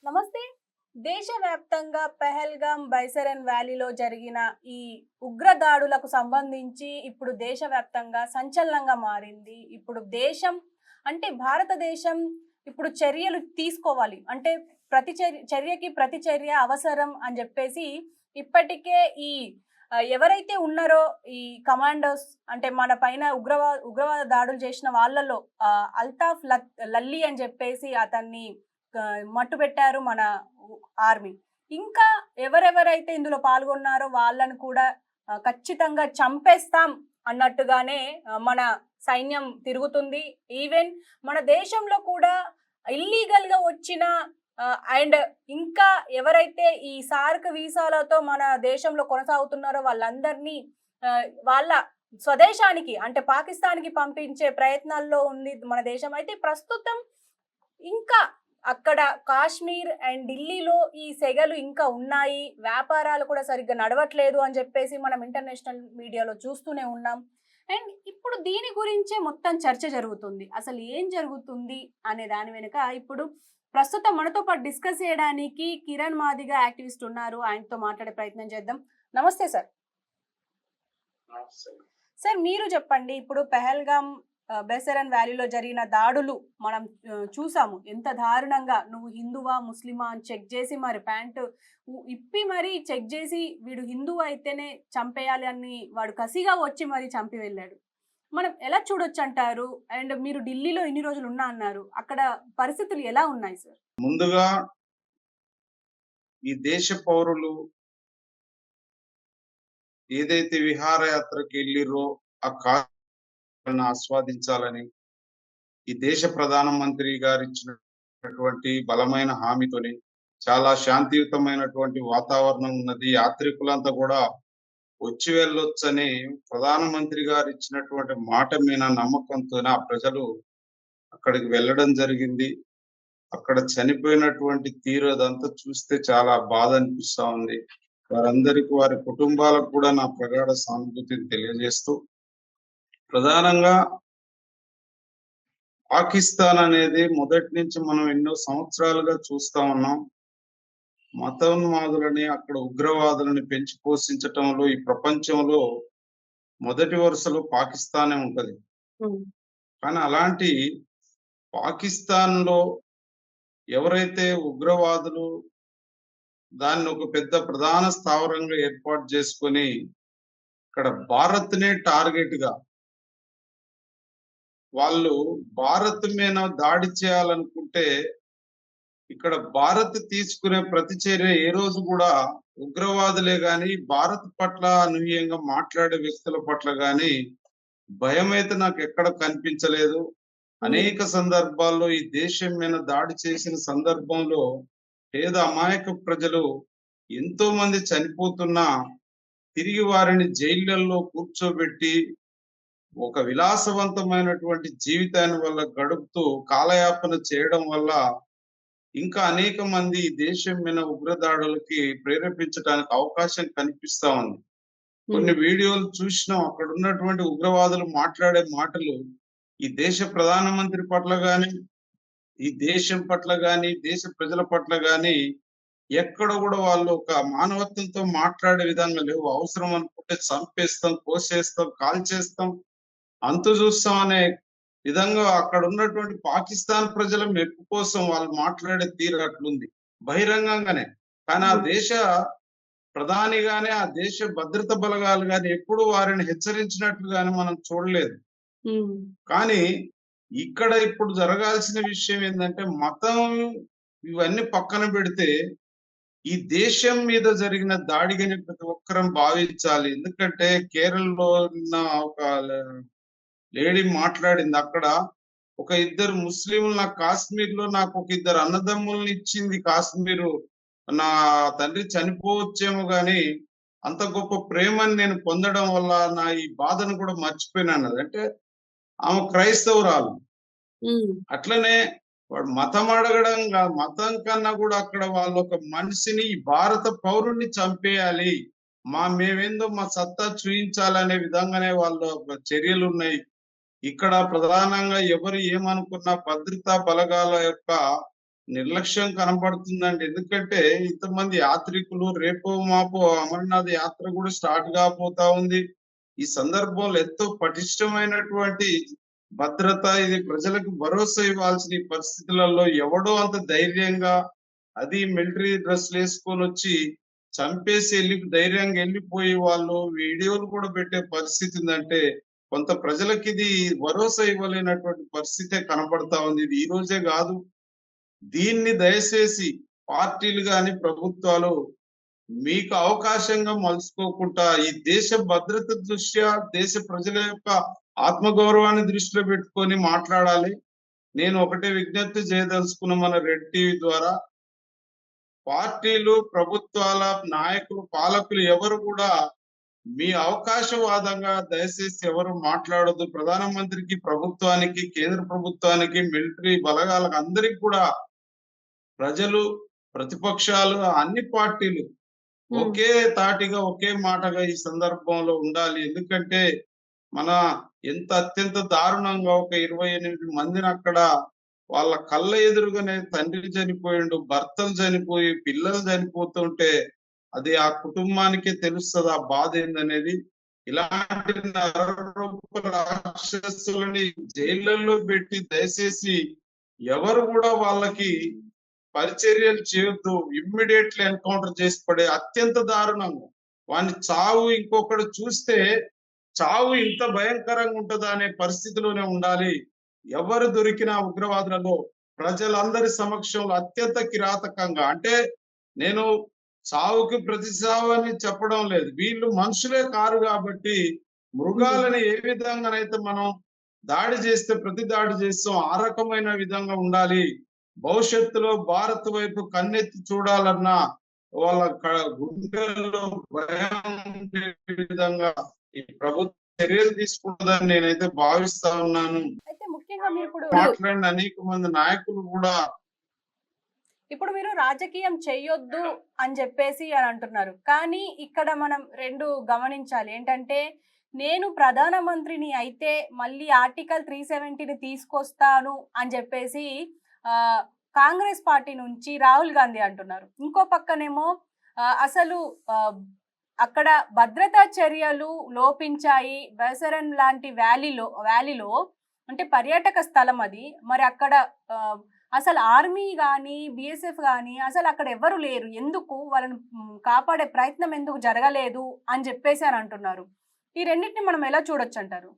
నమస్తే. దేశవ్యాప్తంగా పెహల్గాం, బైసరన్ వ్యాలీలో జరిగిన ఈ ఉగ్రదాడులకు సంబంధించి ఇప్పుడు దేశవ్యాప్తంగా సంచలనంగా మారింది. ఇప్పుడు దేశం అంటే భారతదేశం ఇప్పుడు చర్యలు తీసుకోవాలి. అంటే ప్రతి చర్యకి ప్రతిచర్య అవసరం అని జెప్పేసి ఇప్పటికే ఈ ఎవరైతే ఉన్నారో ఈ కమాండోస్ అంటే మన పైన ఉగ్రవాద దాడులు చేసిన వాళ్ళలో అల్తాఫ్ లల్లీ అని జెప్పేసి అతన్ని మట్టుబెట్టారు మన ఆర్మీ. ఇంకా ఎవరెవరైతే ఇందులో పాల్గొన్నారో వాళ్ళను కూడా ఖచ్చితంగా చంపేస్తాం అన్నట్టుగానే మన సైన్యం తిరుగుతుంది. ఈవెన్ మన దేశంలో కూడా ఇల్లీగల్‌గా వచ్చిన అండ్ ఇంకా ఎవరైతే ఈ సార్క్ వీసాలతో మన దేశంలో కొనసాగుతున్నారో వాళ్ళందరినీ వాళ్ళ స్వదేశానికి అంటే పాకిస్తాన్‌కి పంపించే ప్రయత్నాల్లో ఉంది మన దేశం. అయితే ప్రస్తుతం ఇంకా అక్కడ కాశ్మీర్ అండ్ ఢిల్లీలో ఈ సెగలు ఇంకా ఉన్నాయి. వ్యాపారాలు కూడా సరిగ్గా నడవట్లేదు అని చెప్పేసి మనం ఇంటర్నేషనల్ మీడియాలో చూస్తూనే ఉన్నాం. అండ్ ఇప్పుడు దీని గురించే మొత్తం చర్చ జరుగుతుంది. అసలు ఏం జరుగుతుంది అనే దాని వెనుక ఇప్పుడు ప్రస్తుతం మనతో పాటు డిస్కస్ చేయడానికి కిరణ్ మాదిగా యాక్టివిస్ట్ ఉన్నారు. ఆయనతో మాట్లాడే ప్రయత్నం చేద్దాం. నమస్తే సార్. సార్ మీరు చెప్పండి. ఇప్పుడు పెహల్గాం బెసరన్ వ్యాలీలో జరిగిన దాడులు మనం చూసాము. ఎంత దారుణంగా నువ్వు హిందువా ముస్లిమా అని చెక్ చేసి మరి ప్యాంటు ఇప్పి మరి చెక్ చేసి వీడు హిందువు అయితేనే చంపేయాలి అని వాడు కసిగా వచ్చి మరి చంపి వెళ్ళాడు. మనం ఎలా చూడొచ్చు అంటారు? అండ్ మీరు ఢిల్లీలో ఇన్ని రోజులు ఉన్నా అన్నారు. అక్కడ పరిస్థితులు ఎలా ఉన్నాయి సార్? ముందుగా ఈ దేశ పౌరులు ఏదైతే విహారయాత్రకి వెళ్ళిరో ఆ ఆస్వాదించాలని ఈ దేశ ప్రధానమంత్రి గారు ఇచ్చినటువంటి బలమైన హామీతోని చాలా శాంతియుతమైనటువంటి వాతావరణం ఉన్నది. యాత్రికులంతా కూడా వచ్చి వెళ్ళొచ్చని ప్రధానమంత్రి గారు ఇచ్చినటువంటి మాట మీద నమ్మకంతోనే ఆ ప్రజలు అక్కడికి వెళ్ళడం జరిగింది. అక్కడ చనిపోయినటువంటి తీరు అదంతా చూస్తే చాలా బాధ అనిపిస్తా ఉంది. వారందరికీ వారి కుటుంబాలకు కూడా నా ప్రగాఢ సానుభూతిని తెలియజేస్తూ ప్రధానంగా పాకిస్తాన్ అనేది మొదటి నుంచి మనం ఎన్నో సంవత్సరాలుగా చూస్తా ఉన్నాం. మతోన్మాదులని అక్కడ ఉగ్రవాదులని పెంచి పోషించటంలో ఈ ప్రపంచంలో మొదటి వరుసలో పాకిస్తానే ఉంటది. కానీ అలాంటి పాకిస్తాన్ లో ఎవరైతే ఉగ్రవాదులు దాన్ని ఒక పెద్ద ప్రధాన స్థావరంగా ఏర్పాటు చేసుకొని ఇక్కడ భారత్ నే టార్గెట్ గా వాళ్ళు భారత్ మీద దాడి చేయాలనుకుంటే ఇక్కడ భారత్ తీసుకునే ప్రతిచర్య ఏ రోజు కూడా ఉగ్రవాదులే గాని భారత్ పట్ల అనూహ్యంగా మాట్లాడే వ్యక్తుల పట్ల గాని భయం అయితే నాకు ఎక్కడ కనిపించలేదు. అనేక సందర్భాల్లో ఈ దేశం మీద దాడి చేసిన సందర్భంలో పేద అమాయక ప్రజలు ఎంతో మంది చనిపోతున్నా తిరిగి వారిని జైళ్లలో కూర్చోబెట్టి ఒక విలాసవంతమైనటువంటి జీవితాన్ని వల్ల గడుపుతూ కాలయాపన చేయడం వల్ల ఇంకా అనేక మంది దేశం మీద ఉగ్రదాడులకి ప్రేరేపించడానికి అవకాశం కనిపిస్తా ఉంది. కొన్ని వీడియోలు చూసినాం. అక్కడ ఉన్నటువంటి ఉగ్రవాదులు మాట్లాడే మాటలు ఈ దేశ ప్రధానమంత్రి పట్ల గాని ఈ దేశం పట్ల గాని దేశ ప్రజల పట్ల గాని ఎక్కడ కూడా వాళ్ళు ఒక మానవత్వంతో మాట్లాడే విధంగా లేవు. అవసరం అనుకుంటే చంపేస్తాం, కోసేస్తాం, కాల్చేస్తాం, అంతు చూస్తాం అనే విధంగా అక్కడ ఉన్నటువంటి పాకిస్తాన్ ప్రజల మెప్పు కోసం వాళ్ళు మాట్లాడే తీరు అట్లుంది బహిరంగంగానే. కానీ ఆ దేశ ప్రధాని గాని ఆ దేశ భద్రత బలగాలు గాని ఎప్పుడు వారిని హెచ్చరించినట్లు గాని మనం చూడలేదు. కానీ ఇక్కడ ఇప్పుడు జరగాల్సిన విషయం ఏంటంటే మతం ఇవన్నీ పక్కన పెడితే ఈ దేశం మీద జరిగిన దాడిగానే ప్రతి ఒక్కరం భావించాలి. ఎందుకంటే కేరళలో ఉన్న ఒక లేడీ మాట్లాడింది. అక్కడ ఒక ఇద్దరు ముస్లింలు నాకు కాశ్మీర్ లో నాకు ఒక ఇద్దరు అన్నదమ్ముల్ని ఇచ్చింది కాశ్మీరు. నా తండ్రి చనిపోవచ్చేమో గాని అంత గొప్ప ప్రేమని నేను పొందడం వల్ల నా ఈ బాధను కూడా మర్చిపోయినాను. అంటే ఆమె క్రైస్తవురాలు. అట్లనే వాడు మతం అడగడం మతం కన్నా కూడా అక్కడ వాళ్ళు ఒక మనిషిని భారత పౌరుణ్ణి చంపేయాలి, మేమేందో మా సత్తా చూయించాలనే విధంగానే వాళ్ళ చర్యలు ఉన్నాయి. ఇక్కడ ప్రధానంగా ఎవరు ఏమనుకున్నా భద్రతా బలగాల యొక్క నిర్లక్ష్యం కనపడుతుందండి. ఎందుకంటే ఇంతమంది యాత్రికులు రేపో మాపో అమర్నాథ్ యాత్ర కూడా స్టార్ట్ కాబోతా ఉంది. ఈ సందర్భంలో ఎంతో పటిష్టమైనటువంటి భద్రత, ఇది ప్రజలకు భరోసా ఇవ్వాల్సిన ఈ పరిస్థితులలో ఎవడో అంత ధైర్యంగా, అది మిలిటరీ డ్రెస్సులు వేసుకొని వచ్చి చంపేసి ధైర్యంగా వెళ్ళిపోయి వాళ్ళు వీడియోలు కూడా పెట్టే పరిస్థితి ఉందంటే కొంత ప్రజలకు ఇది భరోసా ఇవ్వలేనటువంటి పరిస్థితే కనపడతా ఉంది. ఇది ఈ రోజే కాదు. దీన్ని దయచేసి పార్టీలు గాని ప్రభుత్వాలు మీకు అవకాశంగా మలుచుకోకుండా ఈ దేశ భద్రత దృష్ట్యా, దేశ ప్రజల యొక్క ఆత్మగౌరవాన్ని దృష్టిలో పెట్టుకొని మాట్లాడాలి. నేను ఒకటే విజ్ఞప్తి చేయదలుచుకున్న మన రెడ్ టీవీ ద్వారా, పార్టీలు, ప్రభుత్వాల నాయకులు, పాలకులు ఎవరు కూడా మీ అవకాశవాదంగా దయచేసి ఎవరు మాట్లాడొద్దు. ప్రధానమంత్రికి, ప్రభుత్వానికి, కేంద్ర ప్రభుత్వానికి, మిలిటరీ బలగాలకు అందరికి కూడా ప్రజలు, ప్రతిపక్షాలు, అన్ని పార్టీలు ఒకే తాటిగా, ఒకే మాటగా ఈ సందర్భంలో ఉండాలి. ఎందుకంటే మన అత్యంత దారుణంగా ఒక 28 మందిని అక్కడ వాళ్ళ కళ్ళ ఎదురుగానే తండ్రి చనిపోయిండు, భర్తలు చనిపోయి, పిల్లలు చనిపోతుంటే అది ఆ కుటుంబానికే తెలుస్తది ఆ బాధ ఏందనేది. ఇలాంటి నరరూప రాక్షసులని జైళ్ళల్లో పెట్టి దయచేసి ఎవరు కూడా వాళ్ళకి పరిచర్యలు చేయొద్దు. ఇమ్మీడియట్లీ ఎన్కౌంటర్ చేసి పడే అత్యంత దారుణంగా వాని చావు ఇంకొకడు చూస్తే చావు ఇంత భయంకరంగా ఉంటుందా అనే పరిస్థితిలోనే ఉండాలి. ఎవరు దొరికిన ఉగ్రవాదులలో ప్రజలందరి సమక్షంలో అత్యంత కిరాతకంగా, అంటే నేను చావుకి ప్రతి చావు అని చెప్పడం లేదు, వీళ్ళు మనుషులే కారు కాబట్టి మృగాలని ఏ విధంగానైతే మనం దాడి చేస్తే ప్రతి దాడి చేస్తాం ఆ రకమైన విధంగా ఉండాలి. భవిష్యత్తులో భారత్ వైపు కన్నెత్తి చూడాలన్నా వాళ్ళ గుండెల్లో భయం ఉండే విధంగా ఈ ప్రభుత్వం చర్యలు తీసుకుంటుందని నేనైతే భావిస్తా ఉన్నాను. అయితే ముఖ్యంగా మీరు ఇప్పుడు మాట్లాడిన అనేక మంది నాయకులు కూడా ఇప్పుడు మీరు రాజకీయం చెయ్యొద్దు అని చెప్పేసి అని అంటున్నారు. కానీ ఇక్కడ మనం రెండు గమనించాలి. ఏంటంటే నేను ప్రధానమంత్రిని అయితే మళ్ళీ ఆర్టికల్ 370ని తీసుకొస్తాను అని చెప్పేసి కాంగ్రెస్ పార్టీ నుంచి రాహుల్ గాంధీ అంటున్నారు. ఇంకో పక్కనేమో అసలు అక్కడ భద్రతా చర్యలు లోపించాయి, బైసరన్ లాంటి వ్యాలీలో అంటే పర్యాటక స్థలం అది. మరి అక్కడ అసలు ఆర్మీ కానీ బిఎస్ఎఫ్ కానీ అసలు అక్కడ ఎవరు లేరు, ఎందుకు వాళ్ళని కాపాడే ప్రయత్నం ఎందుకు జరగలేదు అని చెప్పేసి అని అంటున్నారు. ఈ రెండింటిని మనం ఎలా చూడొచ్చు అంటారు?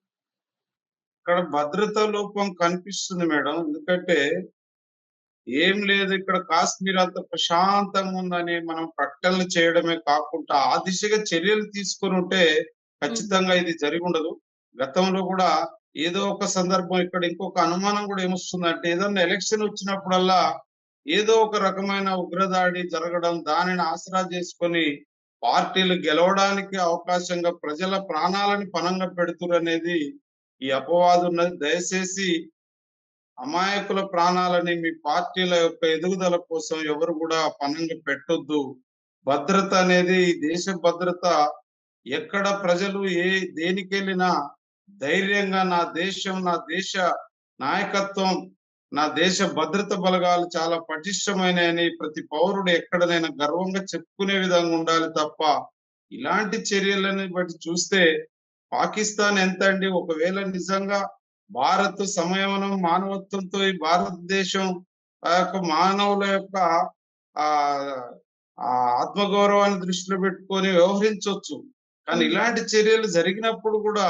ఇక్కడ భద్రతా లోపం కనిపిస్తుంది మేడం. ఎందుకంటే ఏం లేదు, ఇక్కడ కాశ్మీర్ అంత ప్రశాంతంగా ఉందని మనం ప్రకటనలు చేయడమే కాకుండా ఆ దిశగా చర్యలు తీసుకొని ఉంటే ఖచ్చితంగా ఇది జరిగి ఉండదు. గతంలో కూడా ఏదో ఒక సందర్భం ఇక్కడ ఇంకొక అనుమానం కూడా ఏమొస్తుందంటే ఏదన్నా ఎలక్షన్ వచ్చినప్పుడల్లా ఏదో ఒక రకమైన ఉగ్రదాడి జరగడం, దానిని ఆసరా చేసుకొని పార్టీలు గెలవడానికి అవకాశంగా ప్రజల ప్రాణాలను పణంగా పెడుతురు అనేది ఈ అపవాదు ఉన్నది. దయచేసి అమాయకుల ప్రాణాలని మీ పార్టీల యొక్క ఎదుగుదల కోసం ఎవరు కూడా పణంగా పెట్టొద్దు. భద్రత అనేది, దేశ భద్రత, ఎక్కడ ప్రజలు దేనికెళ్ళినా ధైర్యంగా నా దేశం, నా దేశ నాయకత్వం, నా దేశ భద్రత బలగాలు చాలా పటిష్టమైనని ప్రతి పౌరుడు ఎక్కడనైనా గర్వంగా చెప్పుకునే విధంగా ఉండాలి తప్ప ఇలాంటి చర్యలని బట్టి చూస్తే పాకిస్తాన్ ఎంత అండి, ఒకవేళ నిజంగా భారత్ సంయమనం, మానవత్వంతో ఈ భారతదేశం ఆ యొక్క మానవుల యొక్క ఆ ఆత్మగౌరవాన్ని దృష్టిలో పెట్టుకొని వ్యవహరించవచ్చు. కానీ ఇలాంటి చర్యలు జరిగినప్పుడు కూడా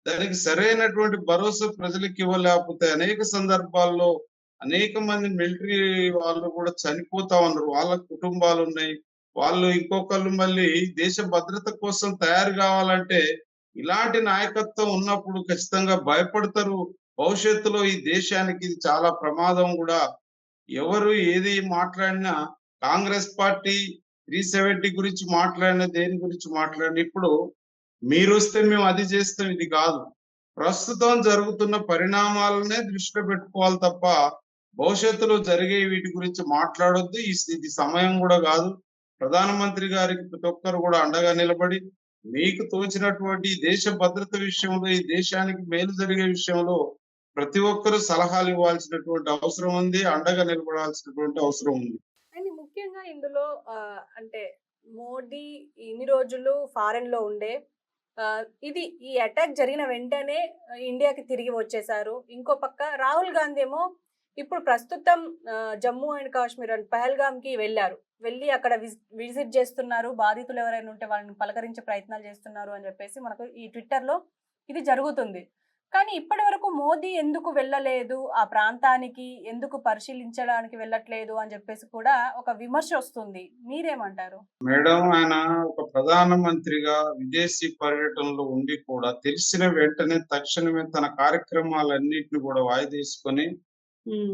దానికి సరైనటువంటి భరోసా ప్రజలకు ఇవ్వలేకపోతే అనేక సందర్భాల్లో అనేక మంది మిలిటరీ వాళ్ళు కూడా చనిపోతా ఉన్నారు. వాళ్ళ కుటుంబాలు ఉన్నాయి. వాళ్ళు ఇంకొకళ్ళు మళ్ళీ దేశ భద్రత కోసం తయారు కావాలంటే ఇలాంటి నాయకత్వం ఉన్నప్పుడు ఖచ్చితంగా భయపడతారు. భవిష్యత్తులో ఈ దేశానికి ఇది చాలా ప్రమాదం కూడా. ఎవరు ఏది మాట్లాడినా కాంగ్రెస్ పార్టీ 370 గురించి మాట్లాడినా, దేని గురించి మాట్లాడినా ఇప్పుడు మీరు వస్తే మేము అది చేస్తాం, ఇది కాదు. ప్రస్తుతం జరుగుతున్న పరిణామాలనే దృష్టిలో పెట్టుకోవాలి తప్ప భవిష్యత్తులో జరిగే వీటి గురించి మాట్లాడొద్దు. ఇది సమయం కూడా కాదు. ప్రధానమంత్రి గారికి ప్రతి ఒక్కరు కూడా అండగా నిలబడి మీకు తోచినటువంటి దేశ భద్రత విషయంలో, ఈ దేశానికి మేలు జరిగే విషయంలో ప్రతి ఒక్కరు సలహాలు ఇవ్వాల్సినటువంటి అవసరం ఉంది. అండగా నిలబడాల్సినటువంటి అవసరం ఉంది. అండ్ ముఖ్యంగా ఇందులో అంటే మోడీ ఇన్ని రోజులు ఫారెన్ లో ఉండే ఇది ఈ అటాక్ జరిగిన వెంటనే ఇండియాకి తిరిగి వచ్చేసారు. ఇంకో పక్క రాహుల్ గాంధీ ఏమో ఇప్పుడు ప్రస్తుతం జమ్మూ అండ్ కాశ్మీర్ అండ్ పహల్గామ్ కి వెళ్ళారు. వెళ్ళి అక్కడ విజిట్ చేస్తున్నారు. బాధితులు ఎవరైనా ఉంటే వాళ్ళని పలకరించే ప్రయత్నాలు చేస్తున్నారు అని చెప్పేసి మనకు ఈ ట్విట్టర్ లో ఇది జరుగుతుంది. కానీ ఇప్పటి వరకు మోదీ ఎందుకు వెళ్ళలేదు ఆ ప్రాంతానికి, ఎందుకు పరిశీలించడానికి వెళ్ళట్లేదు అని చెప్పేసి కూడా ఒక విమర్శ వస్తుంది. మీరేమంటారు? మేడం, ఆయన ఒక ప్రధానమంత్రిగా విదేశీ పర్యటనలో ఉండి కూడా తెలిసిన వెంటనే తక్షణమే తన కార్యక్రమాలన్నిటిని కూడా వాయిదేసుకొని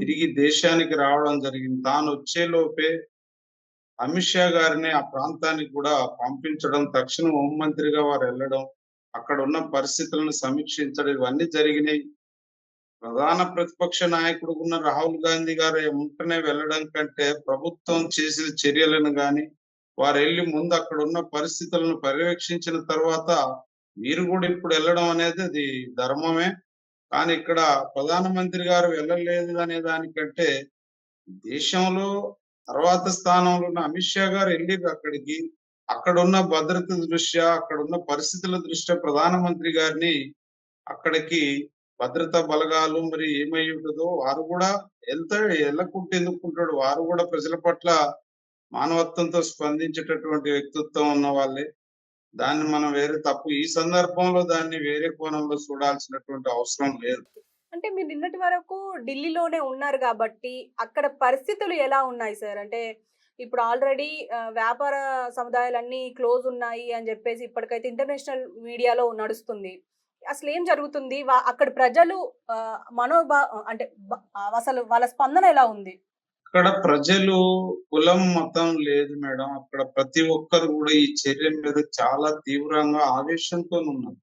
తిరిగి దేశానికి రావడం జరిగింది. తాను వచ్చేలోపే అమిత్ షా గారిని ఆ ప్రాంతానికి కూడా పంపించడం, తక్షణం హోంమంత్రిగా వారు వెళ్ళడం, అక్కడ ఉన్న పరిస్థితులను సమీక్షించడం ఇవన్నీ జరిగినాయి. ప్రధాన ప్రతిపక్ష నాయకుడు ఉన్న రాహుల్ గాంధీ గారు వెంటనే వెళ్ళడం కంటే ప్రభుత్వం చేసిన చర్యలను గాని, వారు వెళ్ళి ముందు అక్కడ ఉన్న పరిస్థితులను పర్యవేక్షించిన తర్వాత మీరు కూడా ఇప్పుడు వెళ్ళడం అనేది అది ధర్మమే. కానీ ఇక్కడ ప్రధానమంత్రి గారు వెళ్ళలేదు అనే దానికంటే దేశంలో తర్వాత స్థానంలో ఉన్న అమిత్ షా గారు వెళ్ళిర్రు అక్కడికి. అక్కడున్న భద్రత దృష్ట్యా, అక్కడున్న పరిస్థితుల దృష్ట్యా ప్రధానమంత్రి గారిని అక్కడికి భద్రతా బలగాలు మరి ఏమై ఉంటదో వారు కూడా వెళ్ళకుంటే ఎందుకుంటాడు? వారు కూడా ప్రజల పట్ల మానవత్వంతో స్పందించేటటువంటి వ్యక్తిత్వం ఉన్న వాళ్ళే. దాన్ని మనం వేరే తప్పు ఈ సందర్భంలో దాన్ని వేరే కోణంలో చూడాల్సినటువంటి అవసరం లేదు. అంటే మీరు నిన్నటి వరకు ఢిల్లీలోనే ఉన్నారు కాబట్టి అక్కడ పరిస్థితులు ఎలా ఉన్నాయి సార్? అంటే ఇప్పుడు ఆల్రెడీ వ్యాపార సముదాయాలన్నీ క్లోజ్ ఉన్నాయి అని చెప్పేసి ఇప్పటికైతే ఇంటర్నేషనల్ మీడియాలో నడుస్తుంది. అసలు ఏం జరుగుతుంది? అక్కడ ప్రజలు మనోభా అంటే అసలు వాళ్ళ స్పందన ఎలా ఉంది? అక్కడ ప్రజలు కులం, మతం లేదు మేడం. అక్కడ ప్రతి ఒక్కరు కూడా ఈ చర్య మీద చాలా తీవ్రంగా ఆవేశంతోనున్నారు.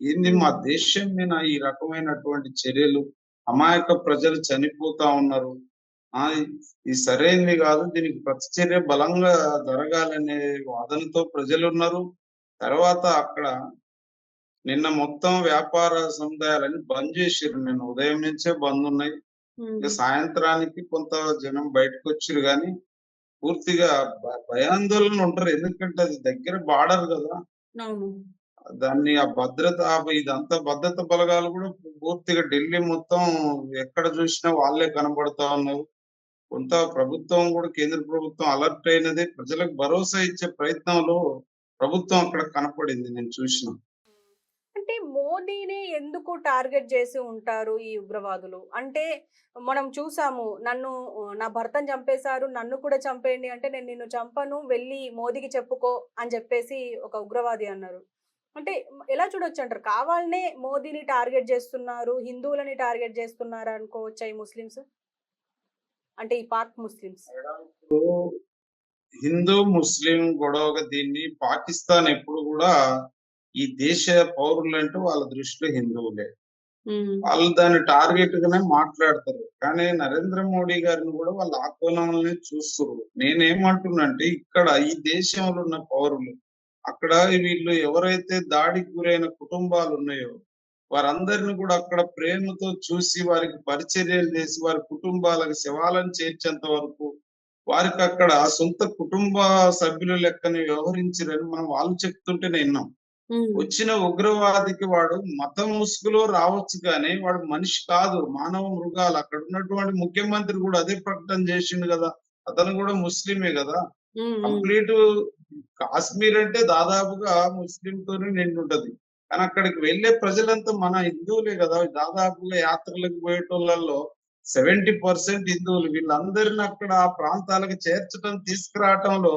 ఏంది మా దేశం మీద ఈ రకమైనటువంటి చర్యలు, అమాయక ప్రజలు చనిపోతా ఉన్నారు. ఇది సరైనది కాదు. దీనికి ప్రతిచర్య బలంగా జరగాలనే వాదనతో ప్రజలున్నారు. తర్వాత అక్కడ నిన్న మొత్తం వ్యాపార సముదాయాలన్నీ బంద్ చేసిర్రు. నిన్న ఉదయం నుంచే బంద్ ఉన్నాయి. ఇక సాయంత్రానికి కొంత జనం బయటకొచ్చిర్రు గాని పూర్తిగా భయాందోళన ఉంటారు. ఎందుకంటే అది దగ్గర బార్డర్ కదా! దాన్ని ఆ భద్రత ఇదంతా భద్రత బలగాలు కూడా పూర్తిగా ఢిల్లీ మొత్తం ఎక్కడ చూసినా వాళ్ళే కనబడతా ఉన్నారు. కొంత ప్రభుత్వం కూడా కేంద్ర ప్రభుత్వం అలర్ట్ అయినది. ప్రజలకు భరోసా ఇచ్చే ప్రయత్నంలో ప్రభుత్వం అక్కడ కనపడింది నేను చూసిన. అంటే మోదీని ఎందుకు టార్గెట్ చేసి ఉంటారు ఈ ఉగ్రవాదులు? అంటే మనం చూసాము, నా భర్తను చంపేశారు, నన్ను కూడా చంపేయండి అంటే నేను నిన్ను చంపను, వెళ్ళి మోదీకి చెప్పుకో అని చెప్పేసి ఒక ఉగ్రవాది అన్నారు. అంటే ఎలా చూడొచ్చు అంటారు? కావాలనే మోదీని టార్గెట్ చేస్తున్నారు, హిందువులని టార్గెట్ చేస్తున్నారు అనుకోవచ్చా ఈ ముస్లిమ్స్? అంటే ఈ పాక్ ముస్లిమ్స్. ఇప్పుడు హిందూ ముస్లిం గొడవగా దీన్ని పాకిస్తాన్ ఎప్పుడు కూడా ఈ దేశ పౌరులంటూ వాళ్ళ దృష్టిలో హిందువులే. వాళ్ళు దాన్ని టార్గెట్ గానే మాట్లాడతారు. కానీ నరేంద్ర మోడీ గారిని కూడా వాళ్ళు ఆ కోణంలోనే చూస్తున్నారు. నేనేమంటున్నంటే ఇక్కడ ఈ దేశంలో ఉన్న పౌరులు అక్కడ వీళ్ళు ఎవరైతే దాడికి గురైన కుటుంబాలు ఉన్నాయో వారందరిని కూడా అక్కడ ప్రేమతో చూసి వారికి పరిచర్యలు చేసి వారి కుటుంబాలకు శవాలను చేర్చేంత వరకు వారికి అక్కడ సొంత కుటుంబ సభ్యుల లెక్కని వ్యవహరించిరని మనం వాళ్ళు చెప్తుంటేనే విన్నాం. వచ్చిన ఉగ్రవాదికి వాడు మతం ముసుగులో రావచ్చు కానీ వాడు మనిషి కాదు, మానవ మృగాలు. అక్కడ ఉన్నటువంటి ముఖ్యమంత్రి కూడా అదే ప్రకటన చేసిండు కదా. అతను కూడా ముస్లిమే కదా. కంప్లీట్ కాశ్మీర్ అంటే దాదాపుగా ముస్లింతోనే నిండి ఉంటది. కానీ అక్కడికి వెళ్లే ప్రజలంతా మన హిందువులే కదా. దాదాపుగా యాత్రలకు పోయేటోళ్ళల్లో 70% హిందువులు. వీళ్ళందరిని అక్కడ ఆ ప్రాంతాలకు చేర్చడం తీసుకురావటంలో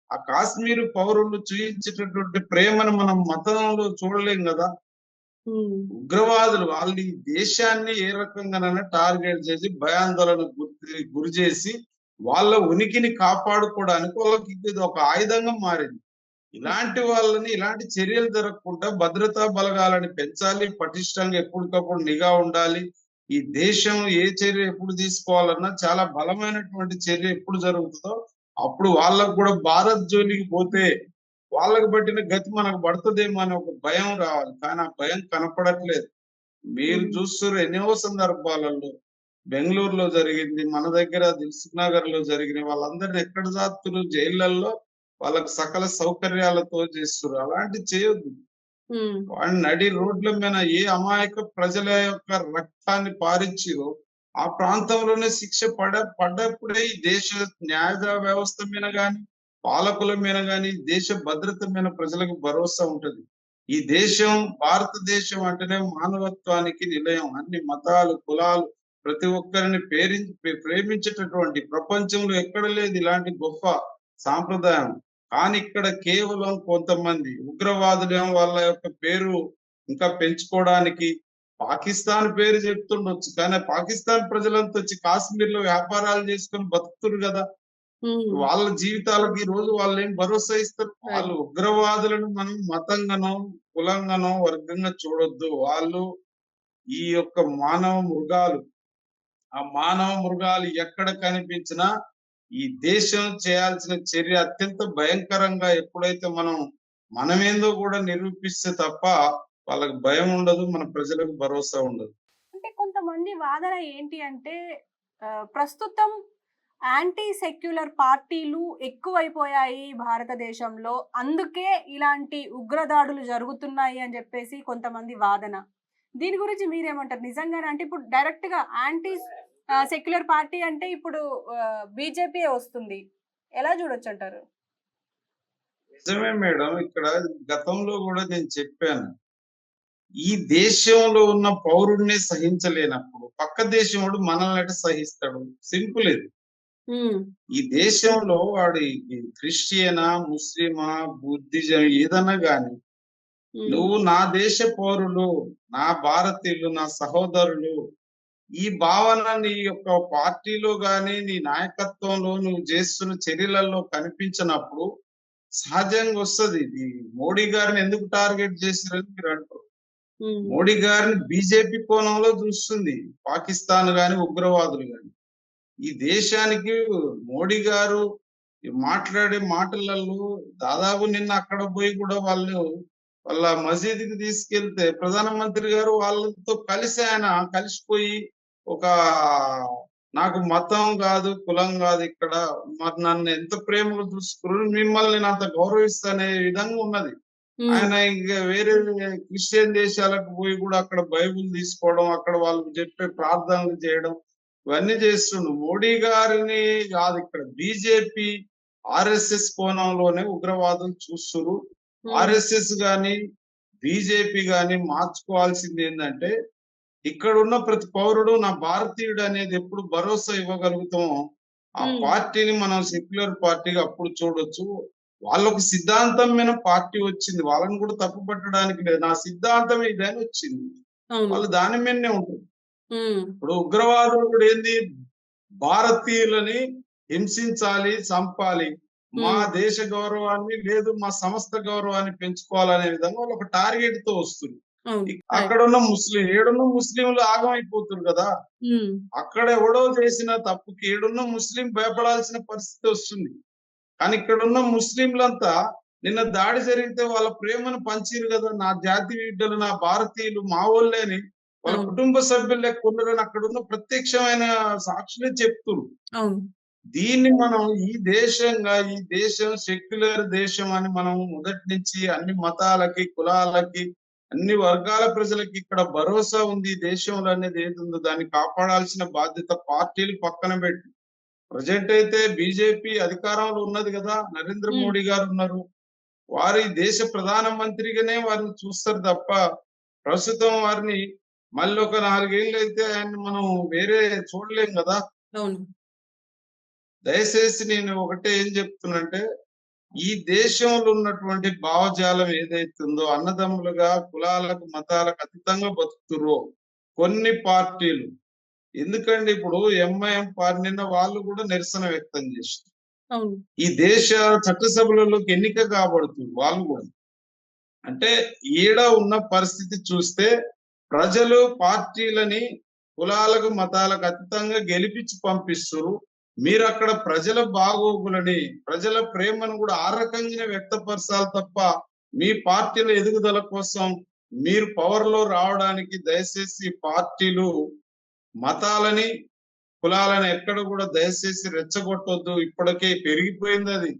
ఆ కాశ్మీర్ పౌరులు చూయించేటటువంటి ప్రేమను మనం మతంలో చూడలేం కదా. ఉగ్రవాదులు వాళ్ళు ఈ దేశాన్ని ఏ రకంగానైనా టార్గెట్ చేసి భయాందోళనకు గురి చేసి వాళ్ళ ఉనికిని కాపాడుకోవడానికి వాళ్ళకి ఇది ఒక ఆయుధంగా మారింది. ఇలాంటి వాళ్ళని ఇలాంటి చర్యలు జరగకుండా భద్రతా బలగాలని పెంచాలి, పటిష్టంగా ఎప్పటికప్పుడు నిఘా ఉండాలి. ఈ దేశం ఏ చర్య ఎప్పుడు తీసుకోవాలన్నా చాలా బలమైనటువంటి చర్య ఎప్పుడు జరుగుతుందో అప్పుడు వాళ్ళకు కూడా భారత్ జోలికి పోతే వాళ్ళకు పట్టిన గతి మనకు పడుతుందేమో అనే ఒక భయం రావాలి. కానీ ఆ భయం కనపడట్లేదు. మీరు ఉమ్, చూస్తున్నారు ఎన్నో సందర్భాలలో. బెంగుళూరులో జరిగింది, మన దగ్గర దిల్సుఖ్ నగర్ లో జరిగినాయి. వాళ్ళందరిని ఎక్కడ జాతులు జైళ్ళల్లో వాళ్ళకి సకల సౌకర్యాలతో చేస్తున్నారు. అలాంటివి చేయొద్దు. ఉమ్, వాడిని నడి రోడ్ల మీద ఏ అమాయక ప్రజల యొక్క రక్తాన్ని పారించిరో ఆ ప్రాంతంలోనే శిక్ష పడ్డప్పుడే ఈ దేశ న్యాయ వ్యవస్థ మీద గాని, పాలకుల మీద గాని, దేశ భద్రత మీద ప్రజలకు భరోసా ఉంటది. ఈ దేశం, భారతదేశం అంటేనే మానవత్వానికి నిలయం. అన్ని మతాలు, కులాలు ప్రతి ఒక్కరిని ప్రేమించేటటువంటి ప్రపంచంలో ఎక్కడ లేదు ఇలాంటి గొప్ప సాంప్రదాయం. కానీ ఇక్కడ కేవలం కొంతమంది ఉగ్రవాదులేమో వాళ్ళ యొక్క పేరు ఇంకా పెంచుకోవడానికి పాకిస్తాన్ పేరు చెప్తుండొచ్చు. కానీ పాకిస్తాన్ ప్రజలంతా వచ్చి కాశ్మీర్ లో వ్యాపారాలు చేసుకొని బతుకుతురు కదా. ఉమ్, వాళ్ళ జీవితాలకు ఈ రోజు వాళ్ళు ఏం భరోసా ఇస్తారు? right. వాళ్ళు ఉగ్రవాదులను మనం మతంగానో, కులంగానో, వర్గంగా చూడొద్దు. వాళ్ళు ఈ యొక్క మానవ మృగాలు. ఆ మానవ మృగాలు ఎక్కడ కనిపించినా ఈ దేశం చేయాల్సిన చర్య అత్యంత భయంకరంగా ఎప్పుడైతే మనమేందో కూడా నిరూపిస్తే తప్ప వాళ్ళకి భయం ఉండదు, మన ప్రజలకు భరోసా ఉండదు. అంటే కొంతమంది వాదన ఏంటి అంటే ప్రస్తుతం యాంటీ సెక్యులర్ పార్టీలు ఎక్కువైపోయాయి భారతదేశంలో, అందుకే ఇలాంటి ఉగ్రదాడులు జరుగుతున్నాయి అని చెప్పేసి కొంతమంది వాదన. దీని గురించి మీరేమంటారు? నిజంగానే అంటే ఇప్పుడు డైరెక్ట్ గా యాంటీ సెక్యులర్ పార్టీ అంటే ఇప్పుడు బీజేపీ వస్తుంది, ఎలా చూడొచ్చు అంటారు? నిజమే మేడం. ఇక్కడ గతంలో కూడా నేను చెప్పాను. ఈ దేశంలో ఉన్న పౌరుడిని సహించలేనప్పుడు పక్క దేశం వాడు మనల్ని ఎట్ట సహిస్తాడు? సింపుల్ ఇది. ఉమ్, ఈ దేశంలో వాడి క్రిస్టియనా, ముస్లిమా, బుద్ధిజం ఏదన్నా గాని ఉమ్, నువ్వు నా దేశ పౌరులు, నా భారతీయులు, నా సహోదరులు, ఈ భావన నీ యొక్క పార్టీలో గాని, నీ నాయకత్వంలో నువ్వు చేస్తున్న చర్యలలో కనిపించినప్పుడు సహజంగా వస్తది. ఇది మోడీ గారిని ఎందుకు టార్గెట్ చేసిరని మీరు అంటారు. ఉమ్, మోడీ గారిని బీజేపీ కోణంలో చూస్తుంది పాకిస్తాన్ గాని, ఉగ్రవాదులు గాని. ఈ దేశానికి మోడీ గారు మాట్లాడే మాటలలో దాదాపు నిన్న అక్కడ పోయి కూడా వాళ్ళ మసీదుకి తీసుకెళ్తే ప్రధానమంత్రి గారు వాళ్ళతో కలిసి ఆయన కలిసిపోయి ఒక నాకు మతం కాదు, కులం కాదు ఇక్కడ, మరి నన్ను ఎంత ప్రేమగా చూసుకున్నారు, మిమ్మల్ని నేను అంత గౌరవిస్తానే విధంగా ఉన్నది. ఉమ్, ఆయన ఇంకా వేరే క్రిస్టియన్ దేశాలకు పోయి కూడా అక్కడ బైబుల్ తీసుకోవడం, అక్కడ వాళ్ళు చెప్పే ప్రార్థనలు చేయడం, ఇవన్నీ చేస్తుండు. మోడీ గారిని కాదు, ఇక్కడ బీజేపీ, ఆర్ఎస్ఎస్ కోణంలోనే ఉగ్రవాదులు చూస్తున్నారు. ఉమ్, ఆర్ఎస్ఎస్ గాని, బీజేపీ గాని మార్చుకోవాల్సింది ఏంటంటే, ఇక్కడ ఉన్న ప్రతి పౌరుడు నా భారతీయుడు అనేది ఎప్పుడు భరోసా ఇవ్వగలుగుతామో ఆ ఉమ్, పార్టీని మనం సెక్యులర్ పార్టీగా అప్పుడు చూడొచ్చు. వాళ్ళకు సిద్ధాంతం మీద పార్టీ వచ్చింది, వాళ్ళని కూడా తప్పు పట్టడానికి లేదు. నా సిద్ధాంతం ఇదని వచ్చింది, అవును, వాళ్ళు దాని మీదనే ఉంటారు. ఉమ్, ఇప్పుడు ఉగ్రవాదులు కూడా ఏంది, భారతీయులని హింసించాలి, చంపాలి, మా ఉమ్, దేశ గౌరవాన్ని లేదు మా సంస్థ గౌరవాన్ని పెంచుకోవాలనే విధంగా వాళ్ళు ఒక టార్గెట్ తో వస్తుంది. అవును, right. అక్కడ ఉన్న ఏడున్న ముస్లింలు ఆగమైపోతున్నారు కదా. ఉమ్, అక్కడ ఎవడో చేసిన తప్పుకి ఏడున్న ముస్లిం భయపడాల్సిన పరిస్థితి వస్తుంది. కానీ ఇక్కడ ఉన్న ముస్లింలంతా నిన్న దాడి జరిగితే వాళ్ళ ప్రేమను పంచిరు కదా. నా జాతి బిడ్డలు, నా భారతీయులు మా వాళ్ళని వాళ్ళ అవును, కుటుంబ సభ్యులు లెక్క ఉన్నారని అక్కడ ఉన్న ప్రత్యక్షమైన సాక్షులే చెప్తున్నారు. అవును, దీన్ని మనం ఈ దేశం సెక్యులర్ దేశం అని మనం మొదటి నుంచి అన్ని మతాలకి, కులాలకి, అన్ని వర్గాల ప్రజలకి ఇక్కడ భరోసా ఉంది. ఈ దేశంలో అనేది ఏది ఉందో దాన్ని కాపాడాల్సిన బాధ్యత పార్టీలు పక్కన పెట్టి, ప్రజెంట్ అయితే బీజేపీ అధికారంలో ఉన్నది కదా, నరేంద్ర ఉమ్, మోడీ గారు ఉన్నారు. వారి దేశ ప్రధానమంత్రిగానే వారిని చూస్తారు తప్ప ప్రస్తుతం వారిని మళ్ళీ ఒక 4 ఏళ్ళు అయితే ఆయన మనం వేరే చూడలేం కదా. అవును, దయచేసి నేను ఒకటే ఏం చెప్తున్నంటే, ఈ దేశంలో ఉన్నటువంటి భావజాలం ఏదైతుందో, అన్నదమ్ములుగా కులాలకు, మతాలకు అతీతంగా బతుకుతుర్రో కొన్ని పార్టీలు, ఎందుకండి ఇప్పుడు ఎంఐఎం పార్టీ నిన్న వాళ్ళు కూడా నిరసన వ్యక్తం చేస్తారు. అవును, ఈ దేశ చట్టసభలలోకి ఎన్నిక కాబడుతుంది వాళ్ళు కూడా. అంటే ఈడ ఉన్న పరిస్థితి చూస్తే ప్రజలు పార్టీలని కులాలకు, మతాలకు అతీతంగా గెలిపించి పంపిస్తారు. మీరు అక్కడ ప్రజల బాగోగులని, ప్రజల ప్రేమను కూడా ఆ రకంగానే వ్యక్తపరచాలి తప్ప మీ పార్టీల ఎదుగుదల కోసం మీరు పవర్ లో రావడానికి దయచేసి పార్టీలు మతాలని కులాలని ఎక్కడ కూడా దయచేసి రెచ్చగొట్టొద్దు. ఇప్పటికే పెరిగిపోయింది అది.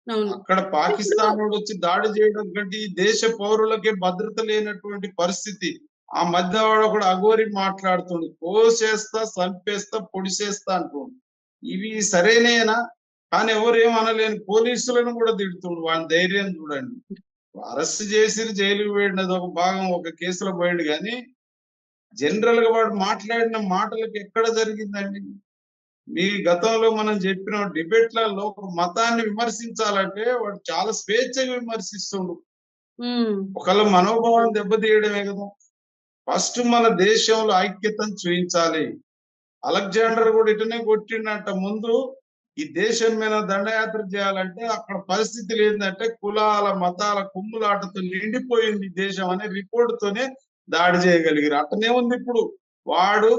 అవును. అక్కడ ఇప్పుడు పాకిస్తాన్ వాడు వచ్చి దాడి చేయడం కంటే ఈ దేశ పౌరులకే భద్రత లేనటువంటి పరిస్థితి. ఆ మధ్య వాడు కూడా అఘోరి మాట్లాడుతుండు, కోసేస్తా, చంపేస్తా, పొడిసేస్తా అంటుండు. ఇవి సరైనయేనా? కానీ ఎవరు ఏమనలేని పోలీసులను కూడా తిడుతుండు. వాని ధైర్యం చూడండి. అరెస్ట్ చేసి జైలుకి పోయిండు, ఒక భాగం, ఒక కేసులో పోయిండు. కానీ జనరల్ గా వాడు మాట్లాడిన మాటలకు ఎక్కడ జరిగిందండి? మీ గతంలో మనం చెప్పిన డిబేట్లలో ఒక మతాన్ని విమర్శించాలంటే వాడు చాలా స్వేచ్ఛగా విమర్శిస్తుండు. ఒకళ్ళ మనోభావాన్ని దెబ్బతీయడమే కదా. ఫస్ట్ మన దేశంలో ఐక్యతను చూపించాలి. అలెగ్జాండర్ కూడా ఇటనే కొట్టిండంట. ముందు ఈ దేశం మీద దండయాత్ర చేయాలంటే అక్కడ పరిస్థితులు ఏంటంటే కులాల మతాల కుమ్ములాటతో నిండిపోయింది దేశం అనే రిపోర్ట్ తోనే దాడి చేయగలిగారు. అట్టనే ఉంది ఇప్పుడు. వాడు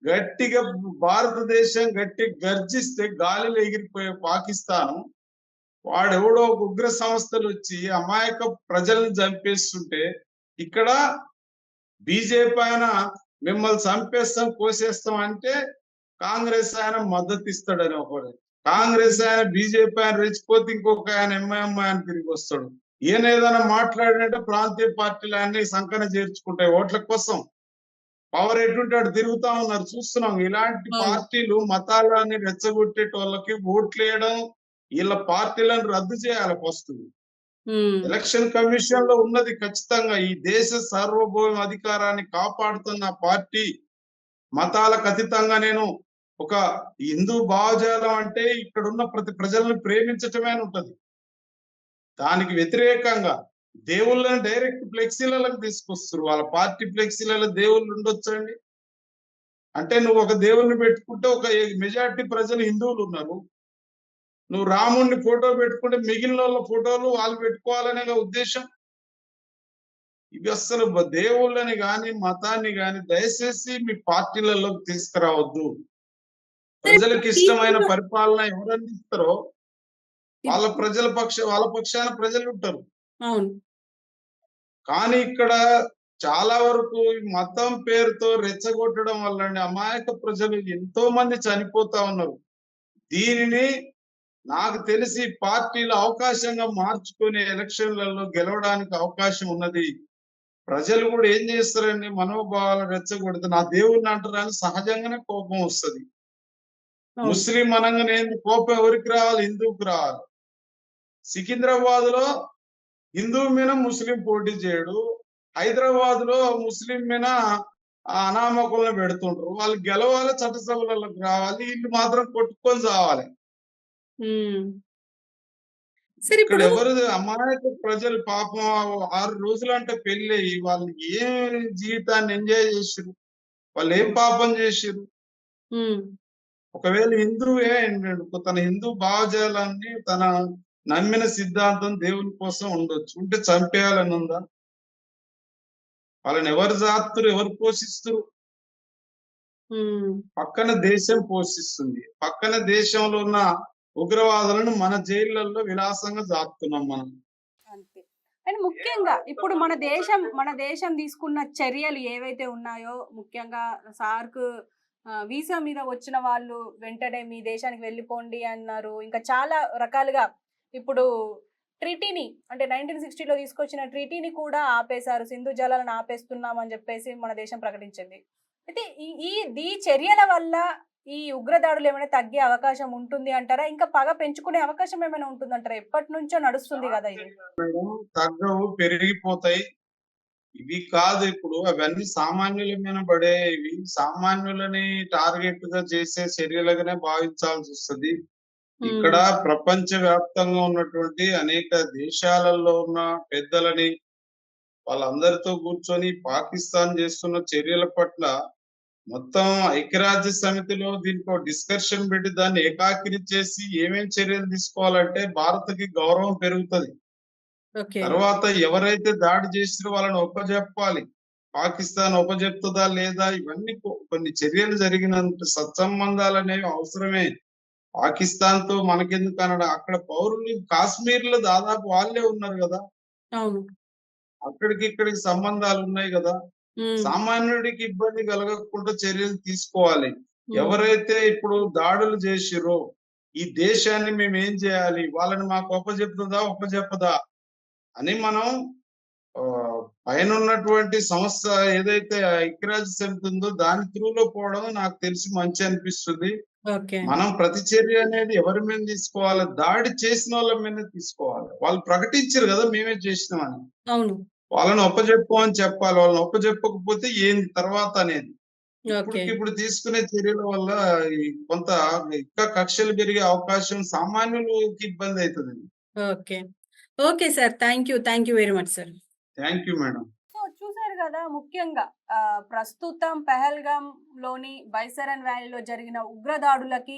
గట్టిగా భారతదేశం గట్టి గర్జిస్తే గాలిలో ఎగిరిపోయే పాకిస్తాన్ వాడెవడో ఒక ఉగ్ర సంస్థలు వచ్చి అమాయక ప్రజలను చంపేస్తుంటే ఇక్కడ బీజేపీ ఆయన మిమ్మల్ని చంపేస్తాం, కోసేస్తాం అంటే కాంగ్రెస్ ఆయన మద్దతు ఇస్తాడని ఒకడు. కాంగ్రెస్ ఆయన బీజేపీ ఆయన రెచ్చిపోతే ఇంకొక ఆయన ఎంఐఎం ఆయన తిరిగి వస్తాడు. ఈయన ఏదైనా మాట్లాడినట్టే ప్రాంతీయ పార్టీలు అన్ని సంకన చేర్చుకుంటాయి ఓట్ల కోసం. పవర్ ఎటుంటాడు తిరుగుతా ఉన్నారు, చూస్తున్నాం. ఇలాంటి పార్టీలు మతాలని రెచ్చగొట్టేటోళ్ళకి ఓట్లు వేయడం, వీళ్ళ పార్టీలను రద్దు చేయాలి ఫస్ట్. ఎలక్షన్ కమిషన్ లో ఉన్నది ఖచ్చితంగా ఈ దేశ సార్వభౌమ అధికారాన్ని కాపాడుతున్న పార్టీ. మతాలకు అతీతంగా నేను ఒక హిందూ భావజాలం అంటే ఇక్కడ ఉన్న ప్రతి ప్రజలను ప్రేమించటమే అని ఉంటది. దానికి వ్యతిరేకంగా దేవుళ్ళని డైరెక్ట్ ఫ్లెక్సీలకు తీసుకొస్తారు. వాళ్ళ పార్టీ ఫ్లెక్సీలలో దేవుళ్ళు ఉండొచ్చండి. అంటే నువ్వు ఒక దేవుణ్ణి పెట్టుకుంటే ఒక మెజారిటీ ప్రజలు హిందువులు ఉన్నారు. నువ్వు రాముడిని ఫోటో పెట్టుకుంటే మిగిలిన వాళ్ళ ఫోటోలు వాళ్ళు పెట్టుకోవాలనే ఉద్దేశం. ఇవి అసలు దేవుళ్ళని గాని మతాన్ని గాని దయచేసి మీ పార్టీలలోకి తీసుకురావద్దు. ప్రజలకు ఇష్టమైన పరిపాలన ఎవరు అందిస్తారో వాళ్ళ వాళ్ళ పక్షాన ప్రజలు ఉంటారు. కానీ ఇక్కడ చాలా వరకు మతం పేరుతో రెచ్చగొట్టడం వల్ల అమాయక ప్రజలు ఎంతో మంది చనిపోతా ఉన్నారు. దీనిని నాకు తెలిసి పార్టీలు అవకాశంగా మార్చుకునే ఎలక్షన్లలో గెలవడానికి అవకాశం ఉన్నది. ప్రజలు కూడా ఏం చేస్తారండి, మనోభావాలు రెచ్చగొడితే నా దేవుడిని అంటారని సహజంగానే కోపం వస్తుంది. ముస్లిం అనగానే కోపం ఎవరికి రావాలి? హిందూకి రావాలి. సికింద్రాబాద్ లో హిందూ మీద ముస్లిం పోటీ చేయడు, హైదరాబాద్ లో ముస్లిం మీద అనామకులను పెడుతుంటారు. వాళ్ళు గెలవాలి, చట్టసభలకు రావాలి, వీళ్ళు మాత్రం కొట్టుకొని చావాలి. ఇక్కడ ఎవరు అమాయక ప్రజలు పాపం 6 రోజులు అంటే పెళ్ళి అయ్యి వాళ్ళు ఏం జీవితాన్ని ఎంజాయ్ చేసిరు? వాళ్ళు ఏం పాపం చేసిరు? ఒకవేళ హిందువే తన హిందూ భావజాలాన్ని తన నమ్మిన సిద్ధాంతం దేవుని కోసం ఉండొచ్చు, ఉంటే చంపేయాలని ఉందా? వాళ్ళని ఎవరు జాతురు, ఎవరు పోషిస్తారు? పక్కన దేశం పోషిస్తుంది. పక్కన దేశంలో ఉన్న ఉగ్రవాదులను మన జైళ్లలో విలాసంగా జాపుతున్నాం మనం. అంతే. అండ్ ముఖ్యంగా ఇప్పుడు మన దేశం తీసుకున్న చర్యలు ఏవైతే ఉన్నాయో, ముఖ్యంగా సార్క్ వీసా మీద వచ్చిన వాళ్ళు వెంటనే మీ దేశానికి వెళ్ళిపోండి అన్నారు. ఇంకా చాలా రకాలుగా ఇప్పుడు ట్రీటీని అంటే 1960లో తీసుకొచ్చిన ట్రీటీని కూడా ఆపేశారు. సింధు జలాలను ఆపేస్తున్నామని చెప్పేసి మన దేశం ప్రకటించింది. అయితే ఈ చర్యల వల్ల ఈ ఉగ్రదాడులు ఏమైనా తగ్గే అవకాశం ఉంటుంది అంటారా? ఇంకా పగ పెంచుకునే అవకాశం ఏమైనా ఉంటుందంటారా? ఎప్పటి నుంచో నడుస్తుంది కదా ఇది. తగ్గవు, పెరిగిపోతాయి. ఇవి కాదు ఇప్పుడు అవన్నీ సామాన్యుల మీద పడేవి. సామాన్యులని టార్గెట్ గా చేసే చర్యలుగానే భావించాల్సి వస్తుంది. ఇక్కడ ప్రపంచ వ్యాప్తంగా ఉన్నటువంటి అనేక దేశాలలో ఉన్న పెద్దలని వాళ్ళందరితో కూర్చొని పాకిస్తాన్ చేస్తున్న చర్యల పట్ల మొత్తం ఐక్యరాజ్య సమితిలో దీనికి డిస్కషన్ పెట్టి దాన్ని ఏకాకిరి చేసి ఏమేం చర్యలు తీసుకోవాలంటే భారత్కి గౌరవం పెరుగుతుంది. తర్వాత ఎవరైతే దాడి చేసిరో వాళ్ళని ఒప్పజెప్పాలి. పాకిస్తాన్ ఒప్పజెప్తుందా లేదా, ఇవన్నీ కొన్ని చర్యలు జరిగినంత సత్సంబంధాలు అనేవి అవసరమే. పాకిస్తాన్ తో మనకెందుకు అనడా, అక్కడ పౌరులు కాశ్మీర్ లో దాదాపు వాళ్ళే ఉన్నారు కదా. అక్కడికి ఇక్కడికి సంబంధాలు ఉన్నాయి కదా. ఉమ్, సామాన్యుడికి ఇబ్బంది కలగకుండా చర్యలు తీసుకోవాలి. ఉమ్, ఎవరైతే ఇప్పుడు దాడులు చేసిరో ఈ దేశాన్ని మేము ఏం చేయాలి, వాళ్ళని మాకు ఒప్పజెప్పదా అని మనం ఆ, పైన ఉన్నటువంటి సంస్థ ఏదైతే ఐక్యరాజ్య సమితి ఉందో దాని త్రూలో పోవడం నాకు తెలిసి మంచి అనిపిస్తుంది. ఓకే. మనం ప్రతిచర్య అనేది ఎవరి మీద తీసుకోవాలి, దాడి చేసిన వాళ్ళ మీద తీసుకోవాలి. వాళ్ళు ప్రకటించారు కదా మేమే చేసినామని, అవును. వాళ్ళని ఒప్పజెప్పమని చెప్పాలి. వాళ్ళని ఒప్పజెప్పకపోతే ఏంది తర్వాత అనేది. ఓకే. ఇప్పుడు తీసుకునే చర్యల వల్ల ఈ కొంత ఇంకా కక్షలు పెరిగే అవకాశం, సామాన్యులకి ఇబ్బంది అవుతుంది. Okay. Okay sir. Thank you very much sir. Thank you madam. So చూసారు కదా, ముఖ్యంగా ప్రస్తుతం పెహల్గాం లోని బైసరన్ వ్యాలీలో జరిగిన ఉగ్రదాడులకి